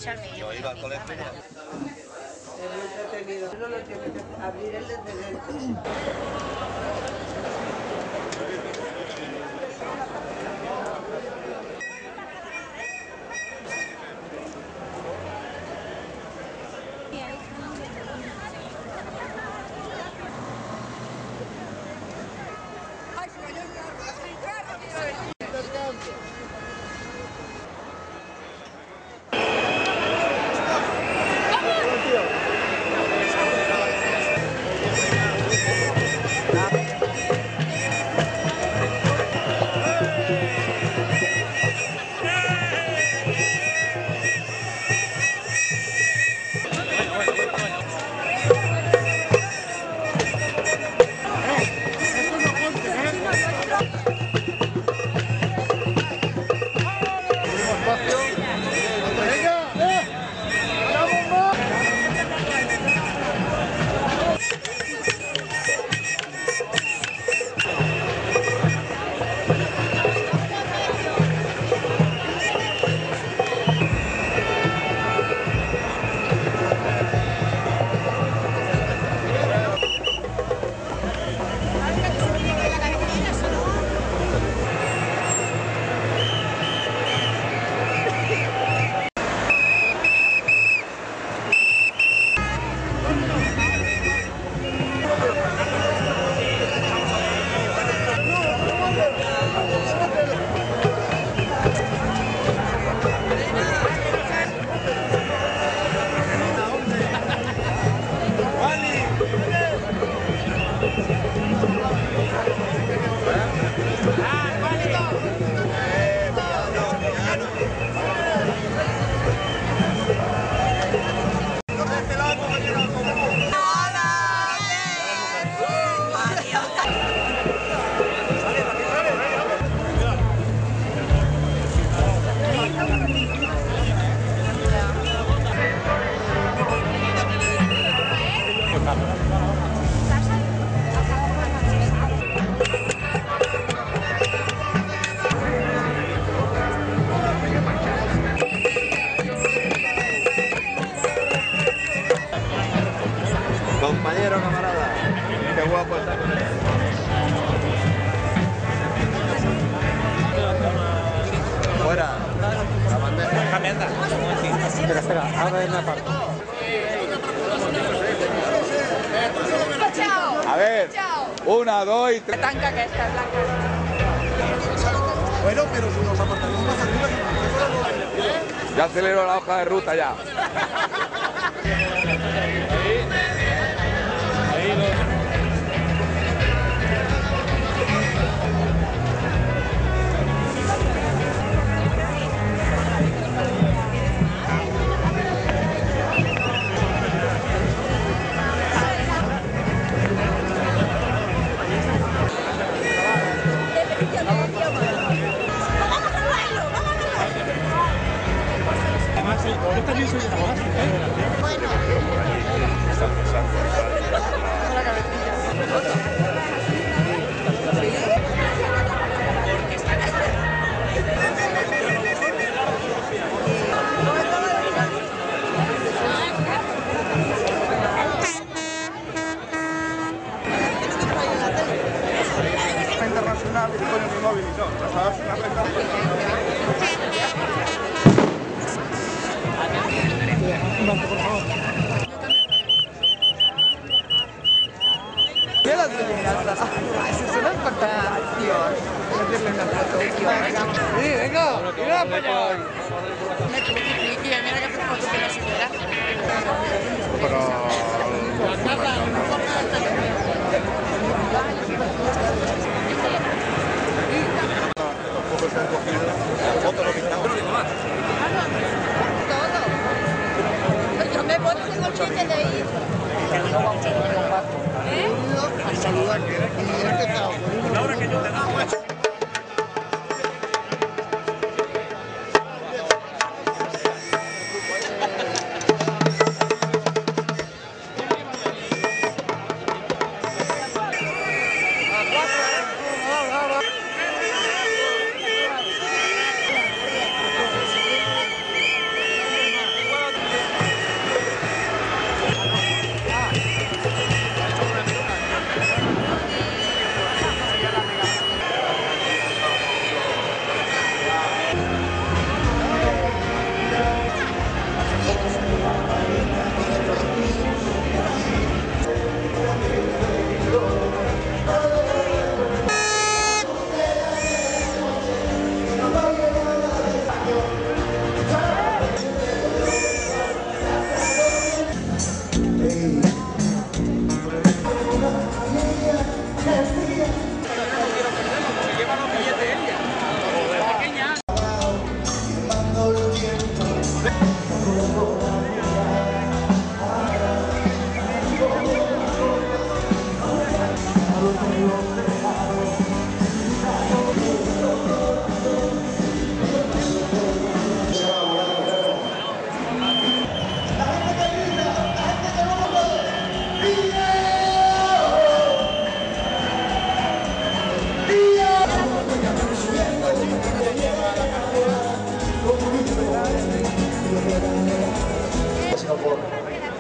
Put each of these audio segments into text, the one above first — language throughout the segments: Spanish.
echarme Yo iba al colegio. Entretenido. No lo tiene que abrir el desde dentro. Compañero, camarada, qué guapo está con él. Fuera, la bandeja. Cambiando. Espera, ahora en la parte. A ver, 1, 2 y 3. Tanca que está blanca. Bueno, pero si nos apartamos más arriba... Ya acelero la hoja de ruta ya. Yo también soy de la base, internacional y con el móvil y todo, ¿sabes? Un banco, por favor. Yo las eso es una espectaculación. Meterle en la foto. Sí, venga, mira para allá. Mira que hace foto que no se queda. Todo. Yo me voy con el billete de ir. A saludar, que he empezado con una hora que yo te daba, macho.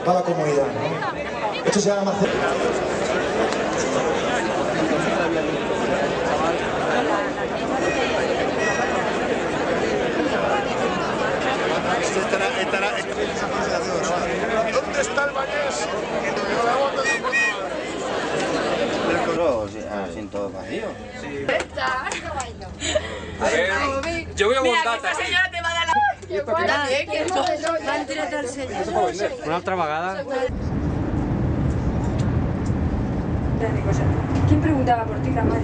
para la comunidad, ¿no? Esto se llama hacer... ¿Dónde está el bañés? Siento vacío. Yo voy a montar. Esta señora te va a dar la... Van tirat al senyor. Una altra vegada. ¿Quién preguntaba por ti, la madre?